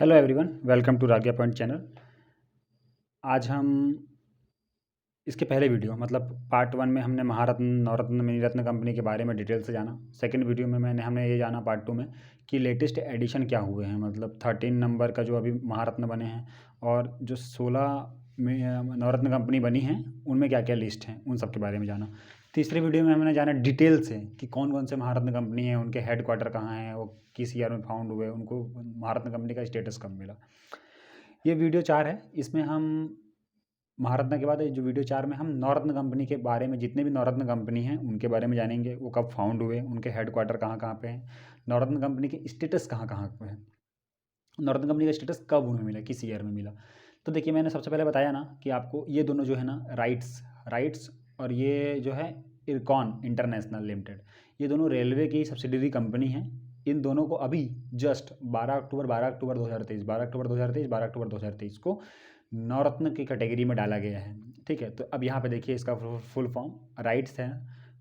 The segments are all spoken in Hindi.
Hello everyone, welcome to Ragiya point channel. आज हम इसके पहले वीडियो मतलब पार्ट वन में हमने महारत्न नवरत्न मिनीरत्न कंपनी के बारे में डिटेल से जाना। सेकंड वीडियो में हमने ये जाना पार्ट टू में कि लेटेस्ट एडिशन क्या हुए हैं, मतलब 13 नंबर का जो अभी महारत्न बने हैं और जो 16 में नवरत्न कंपनी बनी हैं उनमें क्या क्या लिस्ट हैं, उन सब के बारे में जाना। तीसरे वीडियो में हमने जाना डिटेल से कि कौन कौन से महारत्न कंपनी है, उनके हेड क्वार्टर कहाँ हैं, वो किस ईयर में फाउंड हुए, उनको महारत्न कंपनी का स्टेटस कब मिला। ये वीडियो 4 है। इसमें हम महारत्न के बाद जो वीडियो 4 में हम नवरत्न कंपनी के बारे में, जितने भी नवरत्न कंपनी हैं उनके बारे में जानेंगे। वो कब फाउंड हुए, उनके हेड क्वार्टर कहाँ कहाँ पे हैं, नवरत्न कंपनी के स्टेटस कहाँ कहाँ पे है, नवरत्न कंपनी का स्टेटस कब उन्हें मिला, किस ईयर में मिला। तो देखिए, मैंने सबसे पहले बताया ना कि आपको ये दोनों जो है ना राइट्स राइट्स और ये जो है इरकॉन इंटरनेशनल लिमिटेड, ये दोनों रेलवे की सब्सिडरी कंपनी है। इन दोनों को अभी जस्ट 12 अक्टूबर 2023 12 अक्टूबर 2023 को नवरत्न की कैटेगरी में डाला गया है। ठीक है, तो अब यहाँ पे देखिए इसका फुल फॉर्म राइट्स है,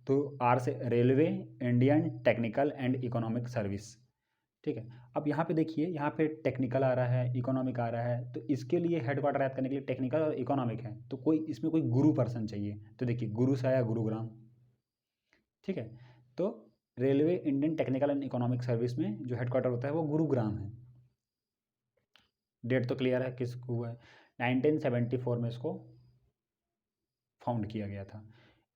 तो आर से railway Indian technical and economic service. ठीक है, अब यहाँ पे देखिए, यहाँ पे टेक्निकल आ रहा है, इकोनॉमिक आ रहा है, तो इसके लिए हेड क्वार्टर याद करने के लिए टेक्निकल और इकोनॉमिक है, तो कोई इसमें कोई गुरु पर्सन चाहिए। तो देखिए, गुरु से आया गुरुग्राम। ठीक है, तो railway Indian technical and economic service में जो हेड क्वार्टर होता है वो गुरुग्राम है। डेट तो क्लियर है किस हुआ है, 1974 में इसको फाउंड किया गया था।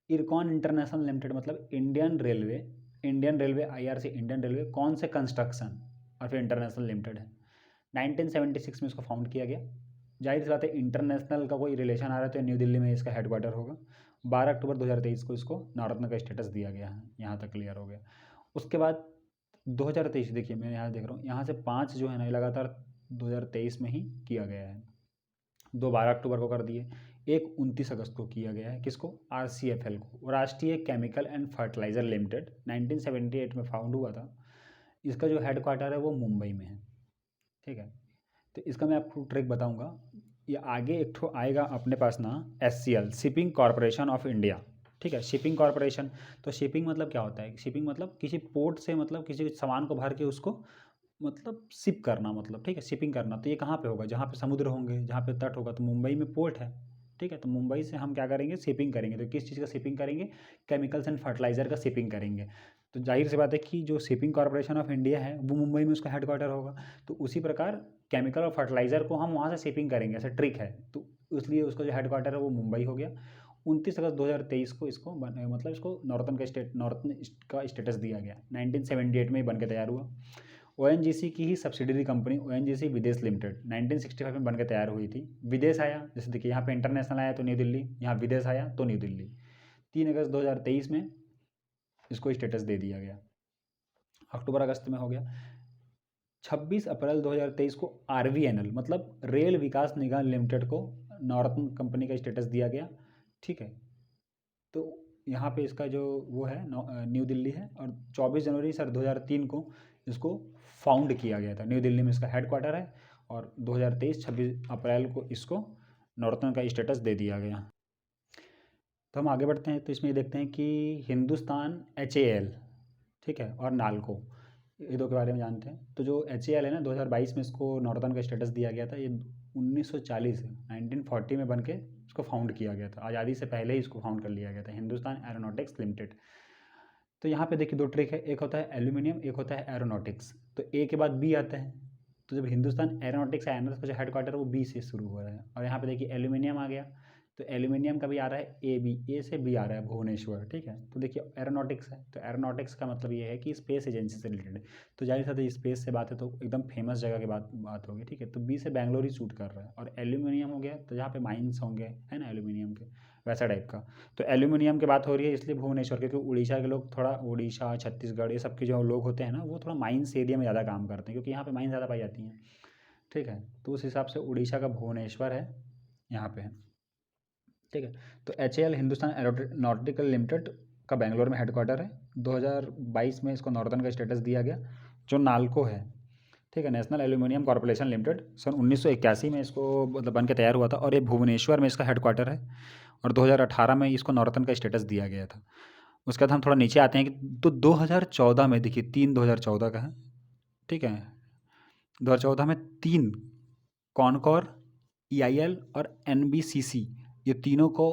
इरकॉन इंटरनेशनल लिमिटेड मतलब Indian railway IRC Indian railway कौन से कंस्ट्रक्शन और फिर इंटरनेशनल लिमिटेड है। 1976 में इसको फाउंड किया गया। जाहिर सी बात है, इंटरनेशनल का कोई रिलेशन आ रहा है तो न्यू दिल्ली में इसका हेडक्वार्टर होगा। 12 अक्टूबर 2023 को इसको नवरत्न का स्टेटस दिया गया है। यहाँ तक क्लियर हो गया। उसके बाद 2023 देखिए, मैं यहाँ देख रहा हूँ, यहाँ से 5 जो है ना ये लगातार 2023 में ही किया गया है। 2 12 अक्टूबर को कर दिए, एक 29 अगस्त को किया गया है। किसको? RCFL को, राष्ट्रीय केमिकल एंड फर्टिलाइजर लिमिटेड, 1978 में फाउंड हुआ था। इसका जो हेड क्वार्टर है वो मुंबई में है। ठीक है, तो इसका मैं आपको ट्रिक बताऊंगा। ये आगे एक ठो आएगा अपने पास ना, SCL shipping corporation of India. ठीक है, शिपिंग कॉरपोरेशन, तो शिपिंग मतलब क्या होता है? शिपिंग मतलब किसी पोर्ट से, मतलब किसी सामान को भर के उसको मतलब शिप करना, मतलब ठीक है, शिपिंग करना। तो ये कहाँ पे होगा? जहाँ पे समुद्र होंगे, जहाँ पे तट होगा, तो मुंबई में पोर्ट है। ठीक है, तो मुंबई से हम क्या करेंगे? शिपिंग करेंगे। तो किस चीज़ का शिपिंग करेंगे? केमिकल्स एंड फर्टिलाइजर का शिपिंग करेंगे। तो जाहिर सी बात है कि जो शिपिंग कॉरपोरेशन ऑफ इंडिया है वो मुंबई में उसका हेडक्वार्टर होगा। तो उसी प्रकार केमिकल और फर्टिलाइज़र को हम वहाँ से शिपिंग करेंगे, ऐसा ट्रिक है। तो इसलिए उसका जो हेडक्वार्टर है वो मुंबई हो गया। 29 अगस्त 2023 को इसको मतलब इसको नॉर्थन का स्टेटस दिया गया। 1978 में ही बन के तैयार हुआ। ONGC की ही सब्सिडरी कंपनी ONGC विदेश लिमिटेड 1965 में बन के तैयार हुई थी। विदेश आया, जैसे देखिए यहाँ पे इंटरनेशनल आया तो न्यू दिल्ली, यहाँ विदेश आया तो न्यू दिल्ली। 3 अगस्त 2023 में इसको स्टेटस दे दिया गया। अक्टूबर अगस्त में हो गया। 26 अप्रैल 2023 को RVNL मतलब रेल विकास निगम लिमिटेड को नॉर्थन कंपनी का स्टेटस दिया गया। ठीक है, तो यहाँ पे इसका जो वो है न्यू दिल्ली है। और 24 जनवरी सर 2003 को इसको फाउंड किया गया था। न्यू दिल्ली में इसका हेड क्वार्टर है और 2023 26 अप्रैल को इसको नॉर्थन का स्टेटस दे दिया गया। तो हम आगे बढ़ते हैं, तो इसमें ये देखते हैं कि हिंदुस्तान HAL, ठीक है, और नाल्को, ये दो के बारे में जानते हैं। तो जो HAL है ना, 2022 में इसको नॉर्थन का स्टेटस दिया गया था। ये 1940 है, 1940 में बन के इसको फाउंड किया गया था। आज़ादी से पहले ही इसको फाउंड कर लिया गया था, हिंदुस्तान एरोनॉटिक्स लिमिटेड। तो यहाँ पे देखिए दो ट्रिक है, एक होता है एल्यूमिनियम, एक होता है एरोनॉटिक्स। तो ए के बाद बी आता है, तो जब हिंदुस्तान एरोनॉटिक्स आया ना, तो उसका जो हेड क्वार्टर वो बी से शुरू हो रहा है। और यहाँ पे देखिए एल्यूमिनियम आ गया, तो एल्यूमिनियम का भी आ रहा है ए से बी आ रहा है भुवनेश्वर। ठीक है, तो देखिए एरोनॉटिक्स है, तो एरोनॉटिक्स का मतलब ये है कि स्पेस एजेंसी से रिलेटेड है। तो जाहिर सा स्पेस से बात है तो एकदम फेमस जगह की बात होगी। ठीक है, तो बी से बैंगलोर ही शूट कर रहा है। और एल्यूमिनियम हो गया तो जहाँ पे माइंस होंगे, है ना, एल्यूमिनियम के, वैसा टाइप का। तो एल्यूमिनियम की बात हो रही है इसलिए भुवनेश्वर, क्योंकि उड़ीसा के लोग थोड़ा, उड़ीसा छत्तीसगढ़ ये सब के जो लोग होते हैं ना, वो थोड़ा माइंस एरिया में ज़्यादा काम करते हैं, क्योंकि यहाँ पे माइंस ज़्यादा पाई जाती हैं। ठीक है, तो उस हिसाब से उड़ीसा का भुवनेश्वर है यहाँ पे है। ठीक है, तो HAL हिंदुस्तान एरोनॉटिकल लिमिटेड का बेंगलोर में हेडक्वार्टर है। 2022 में इसको नॉर्थन का स्टेटस दिया गया। जो नाल्को है, ठीक है, नेशनल एल्यूमिनियम कॉर्पोरेशन लिमिटेड, सन 1981 में इसको मतलब बन के तैयार हुआ था और ये भुवनेश्वर में इसका हेडक्वार्टर है। और 2018 में इसको नॉर्थन का स्टेटस दिया गया था। उसके बाद हम थोड़ा नीचे आते हैं कि तो 2014 में देखिए 3/2014 का है। ठीक है, 2014 में 3 कॉनकॉर, EIL और NBCC, ये तीनों को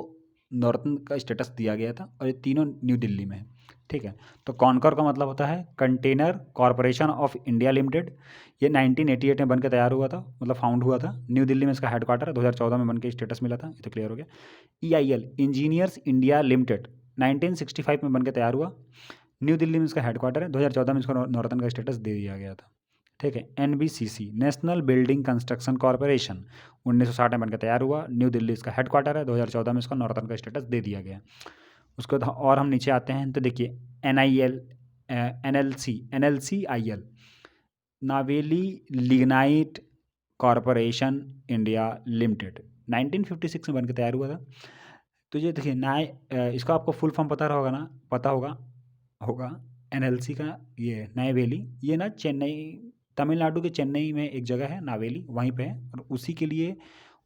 नॉर्थन का स्टेटस दिया गया था और ये तीनों न्यू दिल्ली में है। ठीक है, तो कॉनकॉर का मतलब होता है container corporation of India limited. ये 1988 में बन के तैयार हुआ था, मतलब फाउंड हुआ था। न्यू दिल्ली में इसका हेडक्वार्टर है, 2014 में बन के स्टेटस मिला था, ये तो क्लियर हो गया। EIL इंजीनियर्स इंडिया लिमिटेड 1965 में बन के तैयार हुआ, न्यू दिल्ली में इसका हेडक्वार्टर है, 2014 में इसको नॉर्थन का स्टेटस दे दिया गया था। ठीक है, NBCC national building construction corporation 1960 में बनकर तैयार हुआ, न्यू दिल्ली इसका हेडक्वार्टर है, 2014 में इसको नॉर्थन का स्टेटस दे दिया गया। उसके बाद और हम नीचे आते हैं तो देखिए NIL, NLCIL Navelim lignite corporation India limited 1956 में बनकर तैयार हुआ था। तो ये देखिए इसका आपको फुल फॉर्म पता होगा ना, पता होगा होगा NLC का ये नावेली, ये ना चेन्नई, तमिलनाडु के चेन्नई में एक जगह है नावेली, वहीं पे है, और उसी के लिए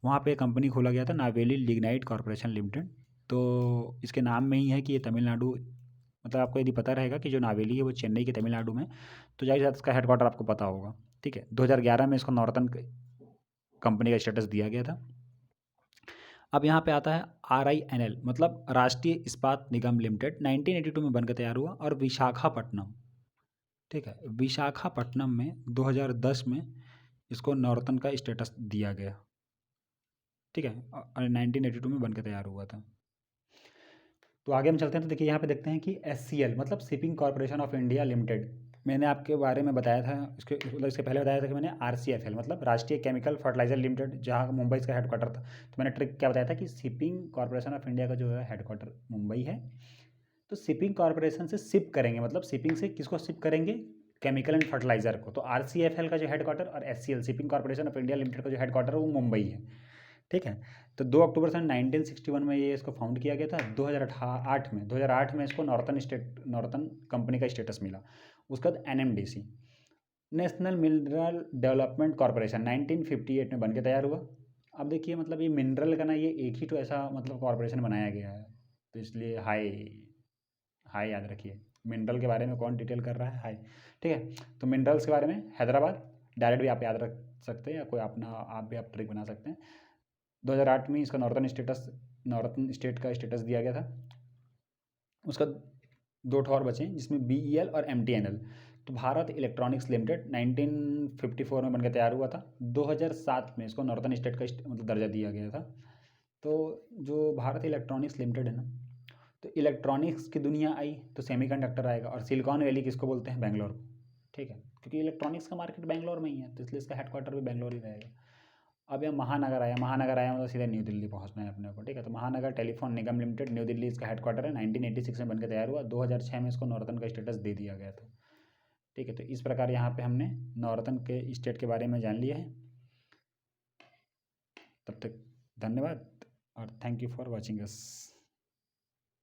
वहाँ पे कंपनी खोला गया था नावेली लिग्नाइट कॉरपोरेशन लिमिटेड। तो इसके नाम में ही है कि ये तमिलनाडु, मतलब आपको यदि पता रहेगा कि जो नावेली है वो चेन्नई के तमिलनाडु में, तो जाहिर बात इसका हेडक्वार्टर आपको पता होगा। ठीक है, 2011 में इसको नॉर्थन कंपनी का स्टेटस दिया गया था। अब यहाँ पे आता है RINL, मतलब राष्ट्रीय इस्पात निगम लिमिटेड, 1982 में बनकर तैयार हुआ, और विशाखापट्टनम, ठीक है, विशाखापट्टनम में 2010 में इसको नॉर्थन का स्टेटस दिया गया। ठीक है, और 1982 में बनकर तैयार हुआ था। तो आगे हम चलते हैं, तो देखिए यहाँ पे देखते हैं कि SCL मतलब shipping corporation of India limited, मैंने आपके बारे में बताया था, इसके पहले बताया था कि मैंने RCFL मतलब राष्ट्रीय केमिकल फर्टिलाइजर लिमिटेड, जहाँ मुंबई इसका हेडक्वार्टर था। तो मैंने ट्रिक क्या बताया था कि शिपिंग कॉरपोरेशन ऑफ इंडिया का जो है हेडक्वार्टर मुंबई है। तो शिपिंग कॉरपोरेशन से शिप करेंगे, मतलब शिपिंग से किसको शिप करेंगे, केमिकल एंड फर्टिलाइजर को। तो RCFL का जो हेडक्वार्टर और SCL shipping corporation of India limited का जो हेडक्वार्टर है वो मुंबई है। ठीक है, तो 2 अक्टूबर सन 1961 में ये इसको फाउंड किया गया था। 2008 में इसको नॉर्थन कंपनी का स्टेटस मिला। उसके बाद NMDC national mineral development corporation 1958 में बन के तैयार हुआ। अब देखिए मतलब ये मिनरल का ना, ये एक ही तो ऐसा मतलब कॉरपोरेशन बनाया गया है, तो इसलिए हाई हाई याद रखिए। मिनरल के बारे में कौन डिटेल कर रहा है, हाई। ठीक है, तो मिनरल्स के बारे में हैदराबाद डायरेक्ट भी आप याद रख सकते हैं, या कोई अपना आप भी आप ट्रिक बना सकते हैं। 2008 में इसका नॉर्थन स्टेट का स्टेटस दिया गया था। उसका 2 ठो और बचे हैं, जिसमें BEL और MTNL। तो भारत इलेक्ट्रॉनिक्स लिमिटेड 1954 में बनकर तैयार हुआ था। 2007 में इसको नॉर्थन स्टेट का मतलब दर्जा दिया गया था। तो जो भारत इलेक्ट्रॉनिक्स लिमिटेड है ना, तो इलेक्ट्रॉनिक्स की दुनिया आई तो सेमीकंडक्टर आएगा, और सिलिकॉन वैली किसको बोलते हैं, बेंगलोर को। ठीक है, क्योंकि इलेक्ट्रॉनिक्स का मार्केट बेंगलोर में ही है, तो इसलिए इसका हेडक्वार्टर भी बेंगलोर ही रहेगा। अब यह महानगर आया मतलब सीधे न्यू दिल्ली पहुंचना है अपने को। ठीक है, तो महानगर टेलीफोन निगम लिमिटेड न्यू दिल्ली इसका हेडक्वार्टर है, 1986 में बनकर तैयार हुआ, 2006 में इसको नॉर्थन का स्टेटस दे दिया गया था। ठीक है, तो इस प्रकार यहाँ पे हमने नॉर्थन के स्टेट के बारे में जान लिया है। तब तक धन्यवाद और thank you for watching us.